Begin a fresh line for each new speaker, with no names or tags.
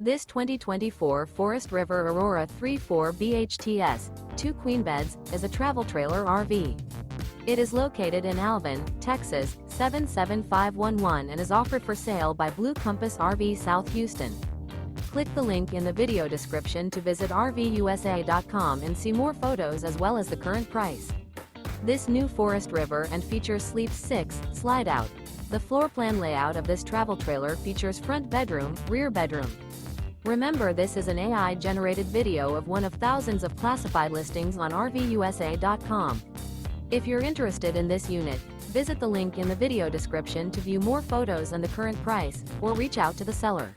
This 2024 Forest River Aurora 3/4 BHTS, 2 queen beds, is a travel trailer RV. It is located in Alvin, Texas, 77511 and is offered for sale by Blue Compass RV South Houston. Click the link in the video description to visit RVUSA.com and see more photos as well as the current price. This new Forest River and features Sleep 6, Slideout. The floor plan layout of this travel trailer features front bedroom, rear bedroom. Remember, this is an AI-generated video of one of thousands of classified listings on RVUSA.com. If you're interested in this unit, visit the link in the video description to view more photos and the current price, or reach out to the seller.